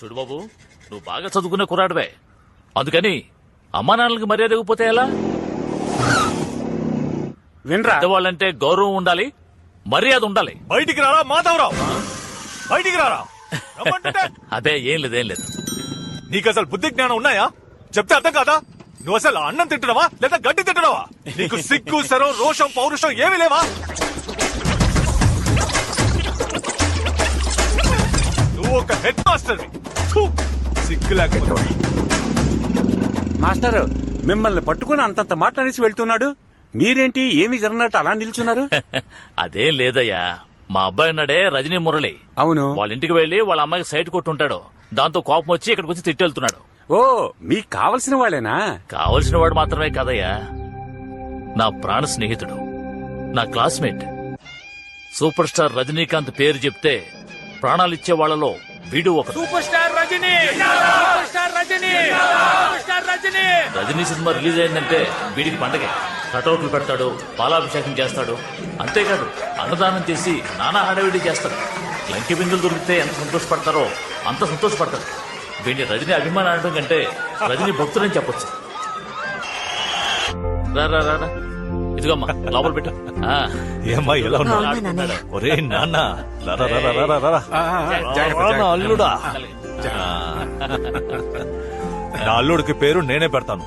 చూడు బాబు, నువ్వు బాగా చదువుకునే కుర్రాడివే, అందుకని అమ్మా నాన్నలకి మర్యాద ఇవ్వకపోతే ఎలా? వినరా, పెద్దవాళ్ళంటే గౌరవం ఉండాలి, మర్యాద ఉండాలి. బయటికి రారా మాధవరావు, బయటికి రారా. రమ్మంటుంటే. అదే ఏం లేదు. నీకు అసలు బుద్ధి జ్ఞానం ఉన్నాయా? చెప్తే అర్థం కాదా? నువ్వు అసలు అన్నం తింటున్నావా లేదా గడ్డి తింటున్నావా? నీకు సిగ్గు శరం రోషం పౌరుషం ఏమీ లేవా? నువ్వు ఒక హెడ్ మాస్టర్, సిగ్గు లేకపోతే. మాస్టర్ మిమ్మల్ని పట్టుకుని అంతంత మాట్లాడేసి వెళ్తున్నాడు, మీరేంటి ఏమి జరగనట్టు అలా నిల్చున్నారు? అదేం లేదయ్యా, మా అబ్బాయి ఉన్నాడే రజనీ మురళి, అవును. వాళ్ళ ఇంటికి వెళ్లి వాళ్ళ అమ్మాయికి సైట్ కొట్టుంటాడు. దాంతో కోపం వచ్చి ఇక్కడికి వచ్చి తిట్టెళ్తున్నాడు. ఓ, మీకు కావలసిన వాళ్ళేనా? కావలసిన వాడు మాత్రమే కాదయ్యా, నా ప్రాణ స్నేహితుడు, నా క్లాస్మేట్. సూపర్ స్టార్ రజనీకాంత్ పేరు చెప్తే ప్రాణాలిచ్చే వాళ్లలో వీడు ఒక super star Rajni. Rajni cinema release అయిందంటే వీడికి పండగే. కటౌట్లు పెడతాడు, పాలాభిషేకం చేస్తాడు. అంతేకాదు అన్నదానం చేసి నానా హడావిడి చేస్తాడు. లంకి బిందులు దొరికితే ఎంత సంతోషపడతారో అంత సంతోషపడతాడు. వీడిని రజనీ అభిమానం అనడం కంటే రజనీ భక్తులని చెప్పొచ్చు. రా ఇదిగోమ్మా లోపల పెట్టు. ఏమ్మా ఎలా ఉన్నాడు? ఒరే నాన్న, అల్లుడా. నా అల్లుడికి పేరు నేనే పెడతాను,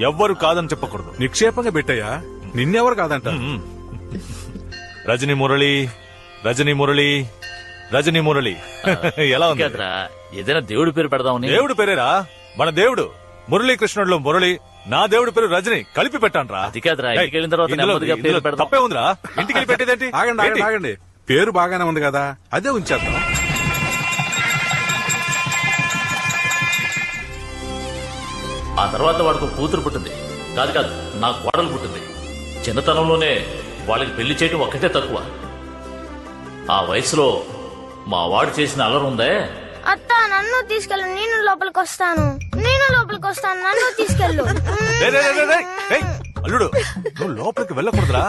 ఎవ్వరు కాదని చెప్పకూడదు. నిక్షేపంగా పెట్టయ్యా, నిన్నెవరు కాదంట. రజనీ మురళి, రజనీ మురళి, రజనీ మురళి. ఎలా ఉంది? ఏదైనా దేవుడి పేరు పెడదామని. దేవుడి పేరేరా, మన దేవుడు మురళీకృష్ణుడిలో మురళి, నా దేవుడి పేరు రజని, కలిపి పెట్టాను రా. అది కాదురా, ఇంటికి వెళ్ళిన తర్వాత నెమ్మదిగా పేరు పెడదాం. తప్పే ఉందిరా, ఇంటికి వెళ్ళి పెట్టేదేంటి? ఆగండి, పేరు బాగానే ఉంది కదా, అదే ఉంచేద్దాం. ఆ తర్వాత వాడికి కూతురు పుట్టింది. కాదు నా కోడలు పుట్టింది. చిన్నతనంలోనే వాళ్ళకి పెళ్లి చేయడం ఒక్కటే తక్కువ. ఆ వయసులో మా వాడు చేసిన అల్లరి ఉందే. అత్త నన్ను తీసుకెళ్ళు, నేను లోపలికి వస్తాను, నన్ను తీసుకెళ్ళు. అల్లుడు, నువ్వు లోపలికి వెళ్ళకూడదురా.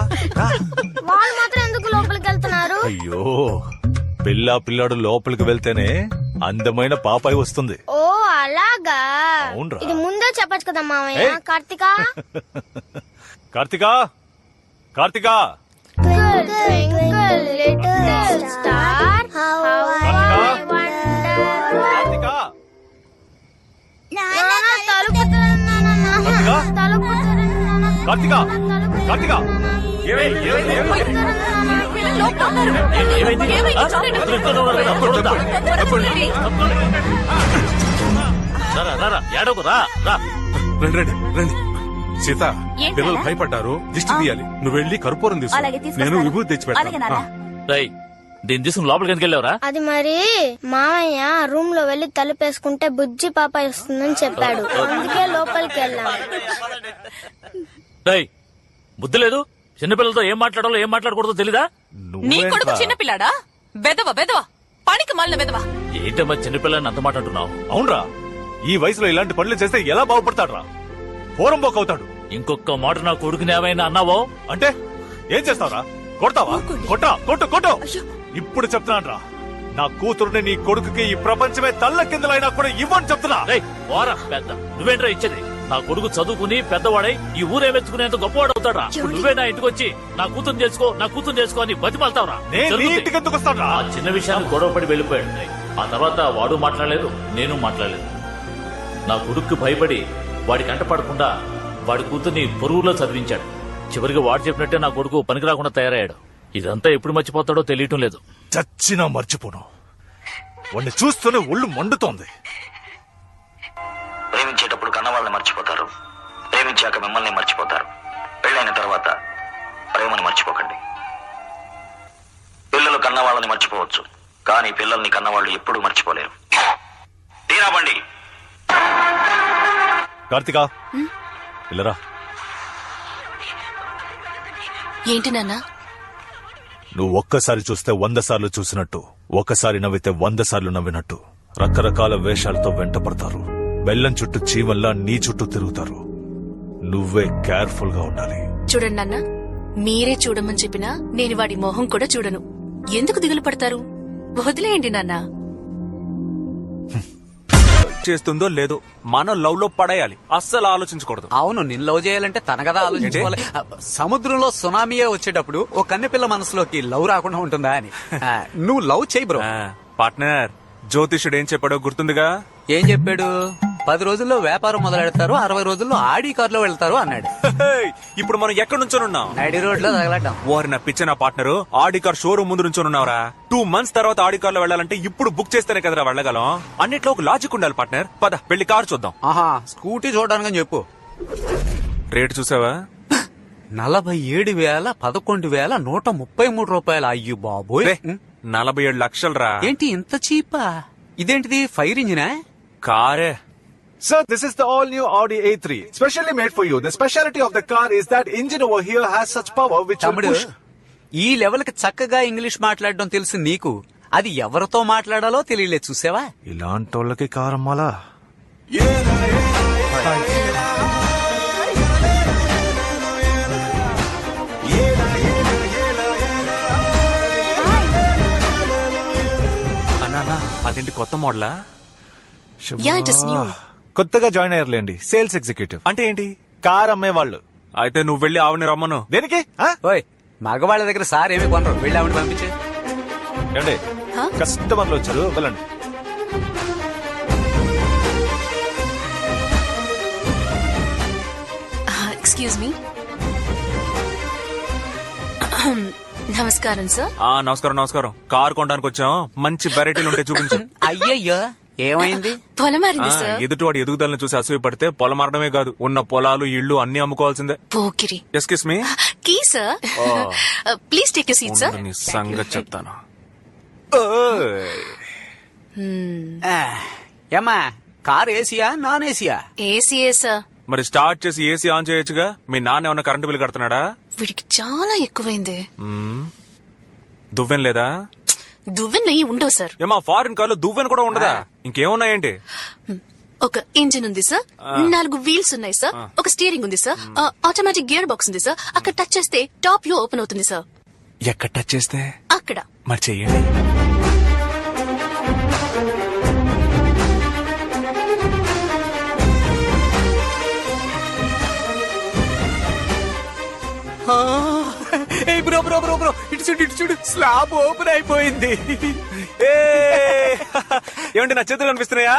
వాళ్ళు మాత్రం ఎందుకు లోపలికి వెళ్తున్నారు? అయ్యో, పిల్లాడు లోపలికి వెళ్తేనే అందమైన పాపాయి వస్తుంది. ఓ అలాగా, అవునరా. ఇది ముందే చెప్పచ్చు కదా మామయ్య. కార్తికా కార్తికా కార్తికా స్టార్ కార్తికా కార్తికా రండి. సీత, పిల్లలు భయపడ్డారు, దిష్టి తీయాలి. నువ్వు వెళ్ళి కర్పూరం తీసుకో, నేను విభూతి తెచ్చి పెడతాను. దీన్ని తీసుకుని లోపలికి ఎందుకు వెళ్ళావురా? అది మరి మామయ్య రూమ్ లో వెళ్లి తలుపేసుకుంటే బుజ్జి పాప వస్తుందని చెప్పాడు, అందుకే లోపలికి వెళ్ళాం. బుద్ధి లేదు, చిన్నపిల్లలతో ఏం మాట్లాడాలో ఏం మాట్లాడకూడదో తెలీదా? నీ కొడుకు చిన్నపిల్లాడా? బెదవ పనికి మళ్ళీ బెదవ. ఏంటమ్మా చిన్నపిల్లని అంత మాట అంటున్నావు? అవునరా, ఈ వయసులో ఇలాంటి పనులు చేస్తే ఎలా బాగుపడతాడు రా? పోరంబోక్ అవుతాడు. ఇంకొక మాట నా కొడుకుని ఏమైనా అన్నావో అంటే ఏం చేస్తావురా? కొడతావా? కొట్టు. ఇప్పుడు చెప్తున్నాను రా, నా కూతురుని నీ కొడుకుకి ఈ ప్రపంచమే తల్ల కిందలైనా కూడా ఇవ్వని చెప్తున్నా. పెద్ద నువ్వేంట్రా ఇచ్చేది? నా కొడుకు చదువుకుని పెద్దవాడై ఈ ఊరే మెచ్చుకునేంత గొప్పవాడు అవుతాడా? నువ్వే నా ఇంటికి వచ్చి నా కూతురు చేసుకో అని బతిమాలతావురా? ఇంటికి ఎందుకు వస్తాను? ఆ చిన్న విషయాన్ని గొడవపడి వెళ్ళిపోయాడు. ఆ తర్వాత వాడు మాట్లాడలేదు, నేను మాట్లాడలేదు. నా కొడుక్కి భయపడి వాడి కంట పడకుండా వాడి కూతుర్ని పొరుగులో చదివించాడు. చివరికి వాడు చెప్పినట్టే నా కొడుకు పనికి రాకుండా తయారయ్యాడు. ఇదంతా ఎప్పుడు మర్చిపోతాడో తెలియటం లేదు. చచ్చినా మర్చిపోను. వాడిని చూస్తూనే ఒళ్ళు మండుతోంది. ప్రేమించేటప్పుడు కన్నవాళ్ళని మర్చిపోతారు, ప్రేమించాక మిమ్మల్ని మర్చిపోతారు. పెళ్ళైన తర్వాత ప్రేమను మర్చిపోకండి. పిల్లలు కన్నవాళ్ళని మర్చిపోవచ్చు, కానీ పిల్లల్ని కన్నవాళ్ళు ఎప్పుడూ మర్చిపోలేరు. తీరాబండి. కార్తికా, పిల్లరా. ఏంటి నాన్న? నువ్వు ఒక్కసారి చూస్తే 100 సార్లు చూసినట్టు, ఒకసారి నవ్వితే 100 సార్లు నవ్వినట్టు రకరకాల వేషాలతో వెంటపడతారు. బెల్లం చుట్టూ చీమల్లా నీ చుట్టూ తిరుగుతారు. నువ్వే కేర్ఫుల్ గా ఉండాలి. చూడండి నాన్న, మీరే చూడమని చెప్పినా నేను వాడి మొహం కూడా చూడను. ఎందుకు దిగులు పడతారు? వదిలేయండి నాన్న. చేస్తుందో లేదో మనం లవ్ లో పడేయాలి, అస్సలు ఆలోచించకూడదు. అవును, నిన్ను లవ్ చేయాలంటే తన కదా ఆలోచించుకోవాలి. సముద్రంలో సునామీయే వచ్చేటప్పుడు ఓ కన్నెపిల్ల మనసులోకి లవ్ రాకుండా ఉంటుందా అని. నువ్వు లవ్ చేయి బ్రో. పార్ట్నర్, జ్యోతిషుడు ఏం చెప్పాడో గుర్తుందిగా? ఏం చెప్పాడు? 10 రోజుల్లో వ్యాపారం మొదలెడతారు, 60 రోజుల్లో ఆడి కారులో వెళ్తారు అన్నాడు. ఇప్పుడు మనం ఎక్కడి నుంచోనున్నాం? నడి రోడ్ లో తగలటం. ఓరి నా పిచ్చ నా పార్ట్నర్, ఆడి కార్ షోరూమ్ ముందు నుంచోనున్నావురా. 2 months తర్వాత ఆడి కార్ లో వెళ్ళాలంటే ఇప్పుడు బుక్ చేస్తేనే కదరా వెళ్ళగలం. అన్నిట్లో ఒక లాజిక్ ఉండాలి పార్ట్నర్. పద వెళ్ళి కార్ చూద్దాం. ఆహా, స్కూటీ చూడడానికి చెప్పు. రేట్ చూసావా? 47,11,133 రూపాయలు. అయ్యో బాబోయ్, 47 లక్షలు రా. ఏంటి ఇంత చీపా? ఇదేంటిది, ఫైర్ ఇంజినా? కారే. Sir, this is the all-new Audi A3, specially made for you. The speciality of the car is that engine over here has such power which will తమ్ముడు, push. ఈ లెవెల్ కి చక్కగా ఇంగ్లీష్ మాట్లాడడం తెలుసు నీకు, అది ఎవరితో మాట్లాడాలో తెలియలేదు చూసావా? ఇలాంటి వాళ్ళకి కారమ్మాలా? అన్నా, అదేంటి కొత్త మోడలా? కొత్తగా జాయిన్ అయ్యారులేండి, సేల్స్ ఎగ్జిక్యూటివ్. అంటే ఏంటి? కార్ అమ్మేవాళ్ళు. అయితే నువ్వు వెళ్ళి ఆవిని రమ్మను. దేనికి? ఓయ్, మగవాళ్ళ దగ్గర సార్ ఏమి కొనరు, వెళ్ళి ఆవిడ పంపించే. ఏండి, కస్టమర్లు వచ్చారు, వెళ్ళండి. Excuse me. నమస్కారం సార్. నమస్కారం నమస్కారం. కార్ కొనడానికి వచ్చాం, మంచి వెరైటీలు ఉంటే చూపించు. అయ్యయ్యో, ఏమైంది? పొలమారింది సార్. ఎదుటివాడి ఎదుగుదలను చూసి అసూయ పడితే పొలం మారడమే కాదు, ఉన్న పొలాలు ఇళ్లు అన్ని అమ్ముకోవాల్సిందే. పోకిరి. Excuse me. కీ sir. Please take you seat sir. నీ సంగతి చెప్తాను. ఏమ్మా, కార్ ఏసీయా నాన్ ఏసీయా? ఏసీఏ సార్. మరి స్టార్ట్ చేసి ఏసీ ఆన్ చేయొచ్చుగా. మీ నాన్న ఏమన్నా కరెంటు బిల్ కడుతున్నాడా? వీడికి చాలా ఎక్కువైంది. దువ్వెన లేదా? దువ్వెన నెయ్యి ఉండవు సార్. ఏమా, ఫారిన్ కార్లు దువ్వెన కూడా ఉండదా? ఇంకేమున్నాయేంటి? ఒక ఇంజిన్ ఉంది సార్, 4 వీల్స్ ఉన్నాయి సార్, ఒక స్టీరింగ్ ఉంది సార్, ఆటోమేటిక్ గేర్ బాక్స్ ఉంది సార్. అక్కడ టచ్ చేస్తే టాప్ వ్యూ ఓపెన్ అవుతుంది సార్. ఎక్కడ టచ్ చేస్తే? అక్కడ. మరి చెయ్యండి. బ్రో బ్రో బ్రో బ్రో, ఇటు చూడు, స్లాబ్ ఓపెన్ అయిపోయింది. ఏమండి, నా చేతులు కనిపిస్తున్నాయా?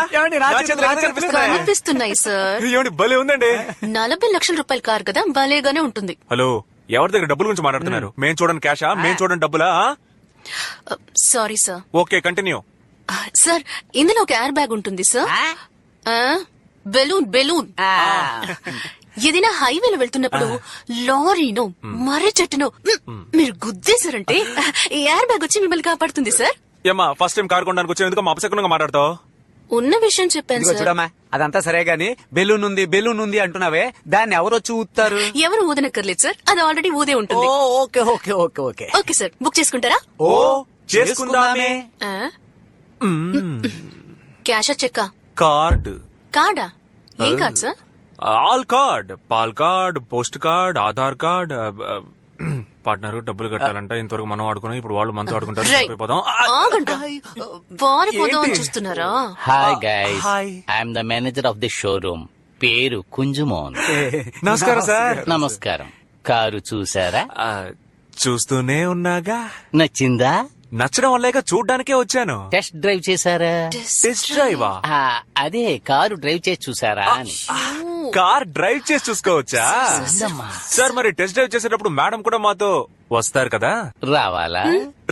కనిపిస్తున్నాయి సార్. ఏమండి, భలే ఉందండి. 40 లక్షల రూపాయల కార్ కదా, భలేగానే ఉంటుంది. హలో, ఎవరి దగ్గర డబ్బుల గురించి మాట్లాడుతున్నారు? మేము చూడండి క్యాషా, మేము చూడండి డబ్బులా? Sorry sir. Okay, continue. Sir, ఇందులో ఒక ఎయిర్ బ్యాగ్ ఉంటుంది సార్. బెలూన్. ఏదైనా హైవేలో వెళ్తున్నప్పుడు లారీనో మర్రి చెట్టునో మీరు గుద్దేశారంటే ఈ ఎయిర్ బ్యాగ్ వచ్చి మిమ్మల్ని కాపాడుతుంది సార్. ఏమా, ఫస్ట్ టైం కార్ కొనడానికి వచ్చే ఎందుకు మా అపశకునంగా మాట్లాడతావు? ఉన్న విషయం చెప్పాను సార్. చూడమ్మా, అదంతా సరే గాని బెలూన్ ఉంది అంటున్నావే, దాన్ని ఎవరొచ్చి ఊతారు? ఎవరు ఊదనక్కర్లేదు సార్, అది ఆల్రెడీ ఊదే ఉంటుంది. Okay okay okay okay okay sir, book చేసుకుంటారా? ఓ, చేసుకుందామే. క్యాషా చెక్కా? కార్డా? ఏం card sir? All card, pal card, post card, Aadhaar card. Partner, డబ్బులు కట్టాలంట. ఇంతవరకు మనం ఆడుకున్నాం, ఇప్పుడు వాళ్ళు మనతో ఆడుకుంటారు. చూస్తున్నారా? Hi guys, I'm the manager of the showroom. పేరు కుంజుమోన్. నమస్కారం సార్. నమస్కారం. కారు చూసారా? చూస్తూనే ఉన్నాగా. నచ్చిందా? నచ్చడం వల్లేగా చూడ్డానికే వచ్చాను. టెస్ట్ డ్రైవ్ చేశారా? టెస్ట్ డ్రైవా? అదే, కారు డ్రైవ్ చేసి చూసారా అని. కార్ డ్రైవ్ చేసి చూసుకోవచ్చా? సార్, మరి టెస్ట్ డ్రైవ్ చేసేటప్పుడు మేడం కూడా మాతో వస్తారు కదా? రావాలా?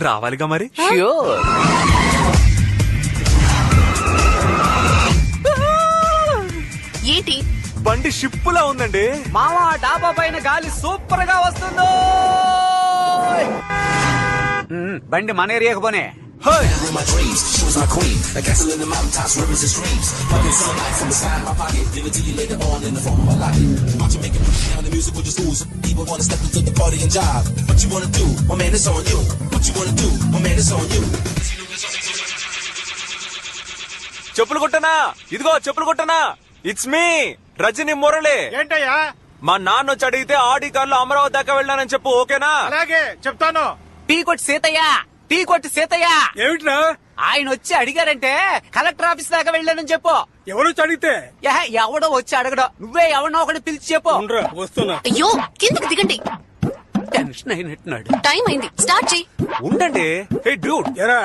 రావాలిగా మరి. ష్యూర్. ఏంటి బండి షిప్పులా ఉందండి. మావా, డాబా పైన గాలి సూపర్ గా వస్తుందో. బండి మన ఏరియాకు పోనే. చెప్పులు కొట్టనా? ఇదిగో చెప్పులు కొట్టనా. It's me Rajani Murali. ఏంటయ్యా? మా నాన్న వచ్చి అడిగితే ఆడి కార్లో అమరావతి దాకా వెళ్ళానని చెప్పు, ఓకేనా? అలాగే చెప్తాను. టీ కొట్టి సీతయ్య. ఏమిట్రా ఆయన వచ్చి అడిగారంటే కలెక్టర్ ఆఫీస్ దాకా వెళ్ళానని చెప్పు. ఎవరు అడిగితే ఎవడో వచ్చి అడగడం, నువ్వే ఎవడో ఒకటి పిలిచి చెప్పు. వస్తున్నా. అయ్యో కిందకి దిగండి, టెన్షన్ అయినట్టున్నాడు. టైం అయింది, స్టార్ట్ చెయ్యి. ఉండండి. హే డ్యూడ్, ఎరా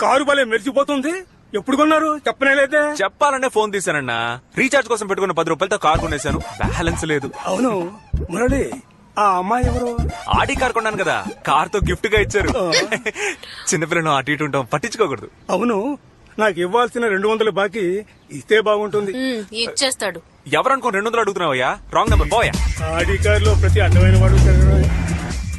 కారు భలే మెరిచిపోతుంది. ఎప్పుడు కొన్నారు చెప్పనే లేదే? చెప్పాలనే ఫోన్ తీసానన్నా. రీఛార్జ్ కోసం పెట్టుకున్న 10 రూపాయలతో కార్ కొనేశాను. బ్యాలెన్స్ లేదు. అవును మురళి, ఆ అమ్మాయి ఎవరు? ఆడి కార్ కొన్నాను కదా, కార్ తో గిఫ్ట్ గా ఇచ్చారు. చిన్నపిల్లను అటు ఇటు ఉంటాం, పట్టించుకోకూడదు. అవును, నాకు ఇవ్వాల్సిన 200 బాకీ ఇస్తే బాగుంటుంది. ఇచ్చేస్తాడు. ఎవరనుకో 200 అడుగుతున్నావయ్యా? రాంగ్ నెంబర్ పోయా. ఆడి కారులో ప్రతి అడ్డమైన వాడు తిరగడం.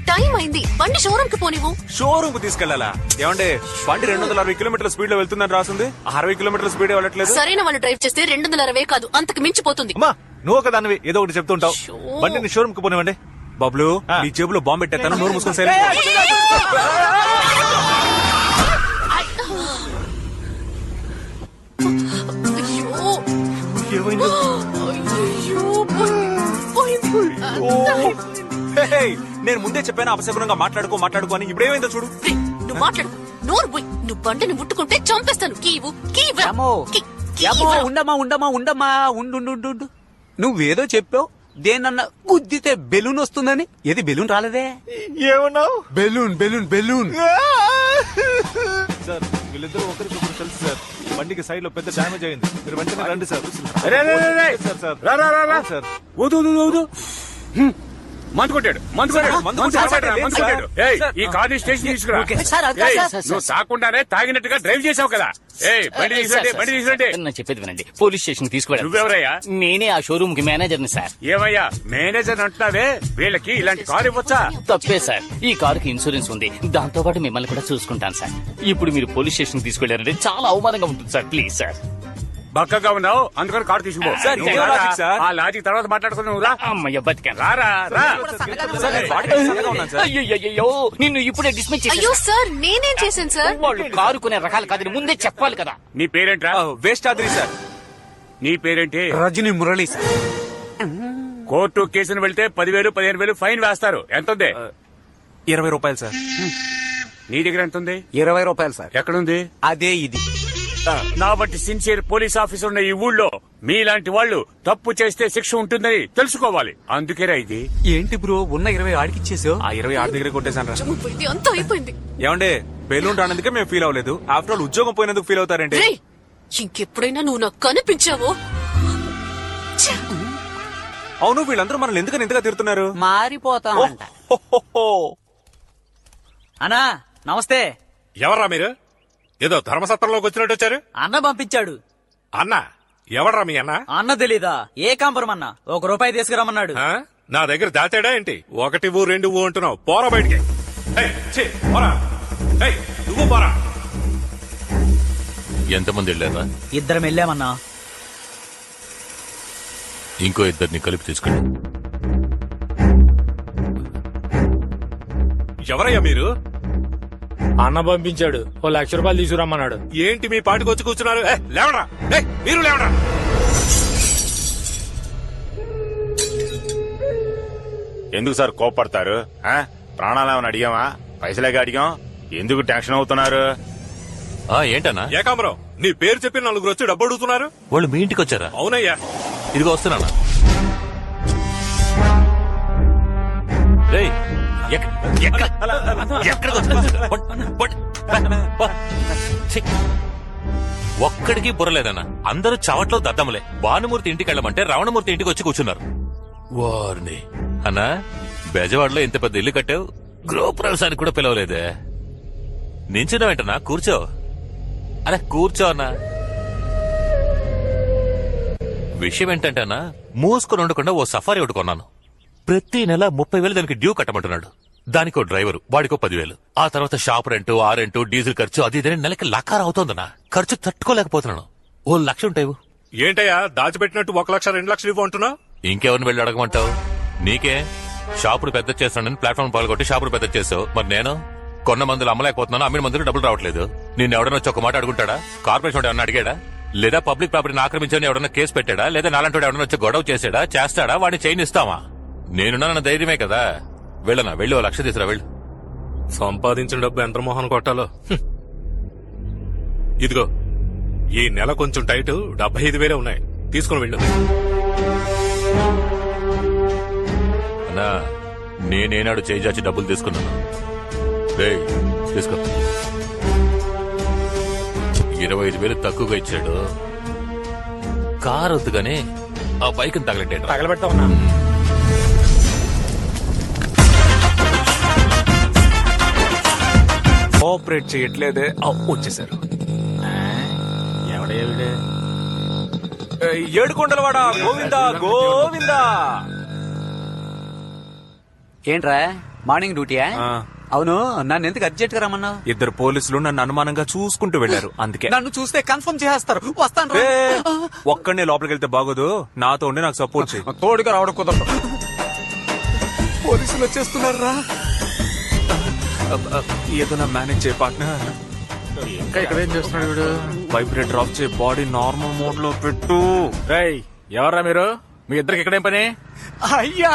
టైం అయింది, బండి షోరూమ్ కి పోనివ్వు. షోరూమ్ కు తీసుకెళ్లాలా? ఏమంటే బండి 260 కిలోమీటర్ల స్పీడ్ లో వెళ్తుందని రాసింది, 60 కిలోమీటర్ల స్పీడ్ వెళ్ళట్లేదు. సరైన వాళ్ళు డ్రైవ్ చేస్తే 260 కాదు, అంతకు మించిపోతుంది. అమ్మా నువ్వు ఒక దానివి ఏదో ఒకటి చెప్తుంటావు. బండిని షోరూమ్ కు పోనివ్వండి. బబ్లు, నీ జేబులో బాంబు పెట్టేస్తాను, నోరు మూసుకొని సైలెంట్. అయ్యో, అయ్యో, పోయింది. నేను ముందే చెప్పాను అపశకునంగా మాట్లాడుకో అని. ఇప్పుడేమైందో చూడు. రేయ్, నువ్వు మాట్లాడు, నోరు పోయి. నువ్వు బండిని ముట్టుకుంటే చంపేస్తాను. కీవు ఉండు. నువ్వేదో చెప్పావు, దేనన్నా గుద్దితే బెలూన్ వస్తుందని. ఏది బెలూన్ రాలేదే? ఏమన్నావు? Balloon balloon balloon. సార్ వీళ్ళిద్దరూ ఒకరికొకరు తెలుసు సార్. బండికి సైడ్ లో పెద్ద డ్యామేజ్ అయింది. మీరు వెంటనే రండి సార్. సార్ మందు కొట్టాడు. ఈ కార్ని స్టేషన్ తీసుకురా. నువ్వు తాకుండానే తాగినట్టుగా డ్రైవ్ చేసావు కదా. బండి తీసుకుంటే నేను చెప్పేది వినండి, పోలీస్ స్టేషన్ తీసుకువెళ్ళండి. నువ్వెవరయ్యా? నేనే ఆ షోరూమ్ కి మేనేజర్ని సార్. ఏమయ్యా మేనేజర్ అంటున్నావే, వీళ్ళకి ఇలాంటి కారు ఇవ్వచ్చా? తప్పే సార్, ఈ కారుకి ఇన్సూరెన్స్ ఉంది, దాంతో పాటు మిమ్మల్ని కూడా చూసుకుంటాను సార్. ఇప్పుడు మీరు పోలీస్ స్టేషన్ తీసుకెళ్లారంటే చాలా అవమానంగా ఉంటుంది సార్. Please sir. బక్కగా ఉన్నావు అందుకని కారు తీసుకుపో. సార్, ఇదే లాజిక్ సార్. ఆ లాజిక్ తర్వాత మాట్లాడుకుని నువ్వు రా. అమ్మయ్య బతికాను. రారా రా. సార్, నేను వాడికి సన్నగా ఉన్నాను సార్. అయ్యో, నిన్ను ఇప్పుడే డిస్మిస్ అయ్యో సార్, నేనేం చేశాను సార్? వాళ్ళు కారు కొనే రకాలు కాదని ముందే చెప్పాలి కదా. నీ పేరేంట్రా? వేస్టాద్రి సార్. నీ పేరేంటి? రజనీ మురళి సార్. కోర్టు కేసును వెళ్తే 10,000 15,000 ఫైన్ వేస్తారు. ఎంత ఉంది? 20 రూపాయలు సార్. నీ దగ్గర ఎంత ఉంది? 20 రూపాయలు సార్. ఎక్కడుంది? అదే ఇది. నా బట్టి సిన్సియర్ పోలీస్ ఆఫీసర్ ఉన్న ఈ ఊళ్ళో మీలాంటి వాళ్ళు తప్పు చేస్తే శిక్ష ఉంటుందని తెలుసుకోవాలి. అందుకేరా ఇది. ఏంటి బ్రో, ఉన్న 20 ఆడికిచ్చేసావు? ఆ 20 ఆడి దగ్గర కొట్టేశాను రా. పోయింది, అంతా అయిపోయింది. ఏమండే, బెలూన్ రానందుకే మేము ఫీల్ అవ్వలేదు. ఆఫ్టర్ ఆల్ ఉద్యోగం పోయినందుకు ఫీల్ అవుతారేంటి? రేయ్, ఇంకెప్పుడైనా నువ్వు నాకు కనిపించావో. ఛ! అవును, వీళ్ళందరూ మనల్ని ఎందుకని ఇంతగా తిడుతున్నారు? మారిపోతామంట. అన్నా నమస్తే. ఎవర్రా మీరు? ఏదో ధర్మసత్రంలోకి వచ్చినట్టు వచ్చారు. అన్న పంపించాడు. అన్న ఎవడ్రా మీ అన్న? అన్న తెలీదా? ఏ కాంపరం అన్న, 1 రూపాయి తీసుకురమ్మన్నాడు. ఆ? నా దగ్గర దాచాడా ఏంటి? 1 ఊ 2 ఊ అంటున్నావు. పోరా బయటికి. పోరా. నువ్వు పోరా. ఎంతమంది వెళ్ళారా? 2 వెళ్ళామన్నా. ఇంకో 2 కలిపి తీసుకెళ్ళి. ఎవరయ్యా మీరు? అన్న పంపించాడు, 1,00,000 రూపాయలు తీసుకురమ్మన్నాడు. ఏంటి మీ పాటికి వచ్చి కూర్చున్నారు? లేవరా, మీరు లేవరా. ఎందుకు సార్ కోపడతారు? ప్రాణాలేమని అడిగామా? పైసలేగా అడిగాం. ఎందుకు టెన్షన్ అవుతున్నారు? ఏంటన్నా? ఏకాంబరం, నీ పేరు చెప్పి 4 వచ్చి డబ్బు అడుగుతున్నారు. వాళ్ళు మీ ఇంటికి వచ్చారా? అవునయ్యా. ఇదిగో వస్తున్నానా. ఒక్కడికి బుర్రలేదన్నా. అందరూ చవట్లో దద్దములే. భానుమూర్తి ఇంటికి వెళ్ళమంటే రావణమూర్తి ఇంటికి వచ్చి కూర్చున్నారు. వారిని అన్నా, బెజవాడలో ఇంత పెద్ద ఇల్లు కట్టావు, గృహప్రవేశానికి కూడా పిలవలేదే. నించున్నా వెంటనా? కూర్చో. అరే కూర్చో అన్నా. విషయం ఏంటంటేనా, మూసుకొని ఉండకుండా ఓ సఫారీ ఒకటి కొన్నాను. ప్రతి నెల 30,000 దానికి డ్యూ కట్టమంటున్నాడు. దానికో డ్రైవరు, వాడికో 10,000. ఆ తర్వాత షాప్ రెంటు, ఆ రెంటు, డీజిల్ ఖర్చు, అది ఇదని నెలకి లకార అవుతోందన్నా. ఖర్చు తట్టుకోలేకపోతున్నాను. 1,00,000 ఉంటాయి. ఏంటయ్యా దాచిపెట్టినట్టు 1,00,000 2 లక్షలు ఇవ్వు అంటున్నావు? ఇంకెవరిని వెళ్ళి అడగమంటావు? నీకే షాపులు పెద్ద చేస్తానని ప్లాట్ఫామ్ పాల్గొట్టి షాపులు పెద్ద చేసావు. మరి నేను కొన్న మందులు అమ్మలేకపోతున్నాను, అమ్మిన మందులు డబ్బులు రావట్లేదు. నిన్ను ఎవడన్నా వచ్చి ఒక మాట అడుగుంటాడా? కార్పొరేషన్ ఎవడన్నా అడిగాడా? లేదా పబ్లిక్ ప్రాపర్టీని ఆక్రమించని ఎవడన్నా కేసు పెట్టాడా? లేదా నాలంటోడు ఎవడన్నా వచ్చి గొడవ చేస్తాడా? వాడిని చైన్ ఇస్తావా? నేనున్న ధైర్యమే కదా. వెళ్ళనా? వెళ్ళి 1,00,000 తీసురా. వెళ్ళు. సంపాదించిన డబ్బు ఎంత మోహన్ కొట్టాలో. ఇదిగో ఈ నెల కొంచెం టైట్ 75,000 ఉన్నాయి, తీసుకుని వెళ్ళు. అన్నా నేనేనాడు చేజాచి డబ్బులు తీసుకున్నాను. రేయ్, తీసుకో. 25,000 తక్కువగా ఇచ్చాడు. కారు వద్దు గానీ ఆ బైక్ తగలెట్టాడు. తగలబెడతా ఉన్నా. కోఆపరేట్ చేయట్లేదే. వచ్చేసారు. ఎవడే ఏడుకొండలవాడ గోవిందా గోవిందా. ఏంట్రా మార్నింగ్ డ్యూటీయా? ఆ. అవును, నన్ను ఎందుకు అర్జెంట్ గా రమ్మన్నావు? ఇద్దరు పోలీసులు నన్ను అనుమానంగా చూసుకుంటూ వెళ్లారు, అందుకే. నన్ను చూస్తే కన్ఫర్మ్ చేస్తారు. వస్తాను. ఏ, ఒక్కడనే లోపలికి వెళ్తే బాగోదు, నాతో ఉండి నాకు సపోర్ట్ చేయి. తోడుగా రావడం కుదరదు. పోలీసులు వచ్చేస్తున్నారా? ఏదైనా మేనేజ్ చేయ పార్ట్నర్. ఇంకా ఇక్కడ ఏం చేస్తున్నాడు వీడు? వైబ్రేటర్ ఆఫ్ చేయి, బాడీ నార్మల్ మోడ్ లో పెట్టు. రేయ్, ఎవర్రా మీరు? మీ ఇద్దరికి ఇక్కడేం పని? అయ్యా,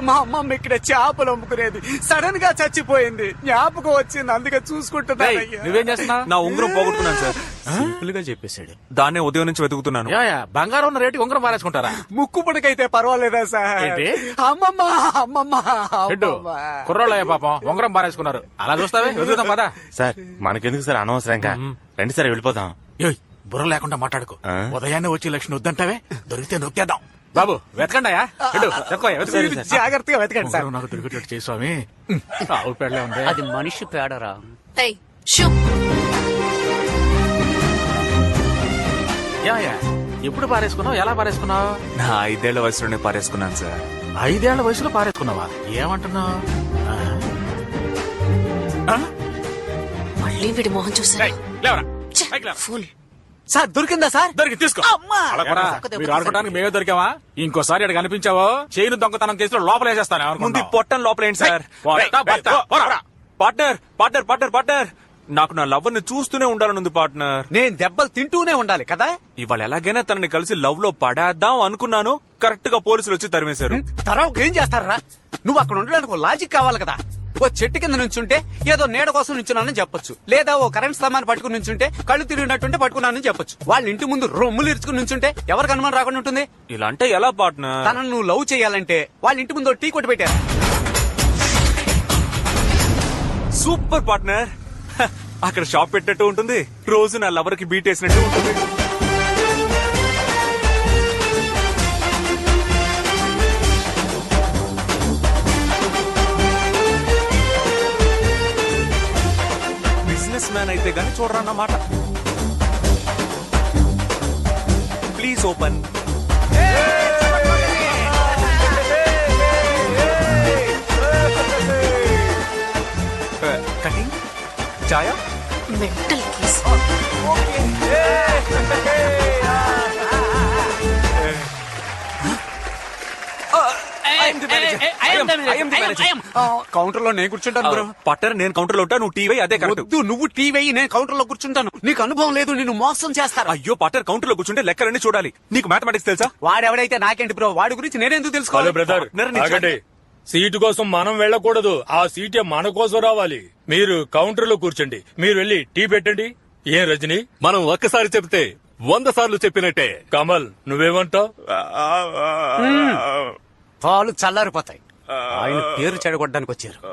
మా అమ్మమ్మ ఇక్కడ చేపలు అమ్ముకునేది, సడన్ గా చచ్చిపోయింది. జ్ఞాపకం వచ్చింది, అందుకే చూసుకుంటున్నా. నువ్వేం చేస్తున్నావు? నా ఉంగరం పోగొట్టుకున్నాను సార్. సింపుల్ గా చెప్పేశాడు. దాన్నే ఉదయం నుంచి వెతుకుతున్నాను. బంగారం ఉన్న రేటు ఉంగరం పారేసుకుంటారా? ముక్కు పుడకైతే పర్వాలేదా సార్? ఏంటి? అమ్మమ్మ అమ్మమ్మ హెడ్డు, కుర్రోళ్ళయ్య పాపం ఉంగరం పారేసుకున్నారు. అలా చూస్తావే, వెతుకుతాం పదా. సార్ మనకెందుకు సార్ అనవసరంగా, రండి సార్ వెళ్ళిపోతాం. బుర్ర లేకుండా మాట్లాడుకో. ఉదయాన్నే వచ్చి లక్ష్మి వద్దంటావే, దొరికితే నొక్కేద్దాం. బాబు వెతకండి అయ్యా. జాగ్రత్తగా వెతకండి సార్. నాకు దొరికేటట్టు చేయి స్వామి. ఆవు పేడలే ఉంది. అది మనిషి పేడరా? ఏయ్, షూ. ఎప్పుడు పారేసుకున్నావు? ఎలా పారేసుకున్నావు? నా 5 ఏళ్ల వయసులోనే పారేసుకున్నాను సార్. 5 ఏళ్ల వయసులో పారేసుకున్నావా? ఏమంటున్నావు? మళ్ళీ వీడి మొహం చూసారా? ఫుల్. సార్ దొరికిందా సార్? దొరికి తీసుకో. మీరు ఆడుకోవడానికి మేమే దొరికావా? ఇంకోసారి ఇక్కడ కనిపించావో చైన్ దొంగతనం కేసులో లోపల వేసేస్తాను. ముందు పొట్టం లోపలేండి sir. Partner partner partner partner, నాకు నా లవ్ ని చూస్తూనే ఉండాలనుంది పార్ట్నర్. నేను దెబ్బలు తింటూనే ఉండాలి కదా. ఇవాళ ఎలాగైనా తనని కలిసి లవ్ లో పడేద్దాం అనుకున్నాను. కరెక్ట్ గా పోలీసులు వచ్చి తరిమేశారు. తర్వాత ఏం చేస్తారా? నువ్వు అక్కడ ఉండడానికి ఒక లాజిక్ కావాలి కదా. ఓ చెట్టు కింద నుంచుంటే ఏదో నీడ కోసం నుంచున్నానని చెప్పొచ్చు, లేదా ఓ కరెంట్ స్తంభాన్ని పట్టుకుని నుంచుంటే కళ్ళు తిరిగినట్టుంటే పట్టుకున్నానని చెప్పొచ్చు. వాళ్ళ ఇంటి ముందు రొమ్ములు ఇరుచుకుని నుంచుంటే ఎవరికి అనుమానం రాకుండా ఉంటుంది? ఇలా అంటే ఎలా పార్ట్నర్? తనను నువ్వు లవ్ చేయాలంటే వాళ్ళ ఇంటి ముందు టీ కొట్టి పెట్టారు. Super partner. అక్కడ షాప్ పెట్టినట్టు ఉంటుంది, రోజు నా లవర్ కి బీట్ వేసినట్టు ఉంటుంది. బిజినెస్ మ్యాన్ అయితే గానీ చూడరన్నమాట. Please open. కటింగ్ చాయా మెంటల్ కేస్. కౌంటర్ లో నేను కూర్చుంటాను బ్రో. పట్టర్ నేను కౌంటర్ లో ఉంటా, నువ్వు టీవీ. అదే కరెక్ట్. నువ్వు టీవీ, నేను కౌంటర్ లో కూర్చుంటాను. నీకు అనుభవం లేదు, నిన్ను మోసం చేస్తారు. అయ్యో పట్టర్, కౌంటర్ లో కూర్చుంటే లెక్కలన్నీ చూడాలి. నీకు మ్యాథమెటిక్స్ తెలుసా? వాడెవడైతే నాకేంటి బ్రో, వాడి గురించి నేనెందుకు తెలుసుకోవాలి? బ్రదర్, సీటు కోసం మనం వెళ్ళకూడదు, ఆ సీటే మన కోసం రావాలి. మీరు కౌంటర్ లో కూర్చోండి, మీరు వెళ్ళి టీ పెట్టండి. ఏం రజని, మనం ఒక్కసారి చెప్తే 100 సార్లు చెప్పినట్టే. కమల్ నువ్వేమంటావు? పాలు చల్లారిపోతాయి. ఆయన పేరు చెడగొట్టడానికి వచ్చారు.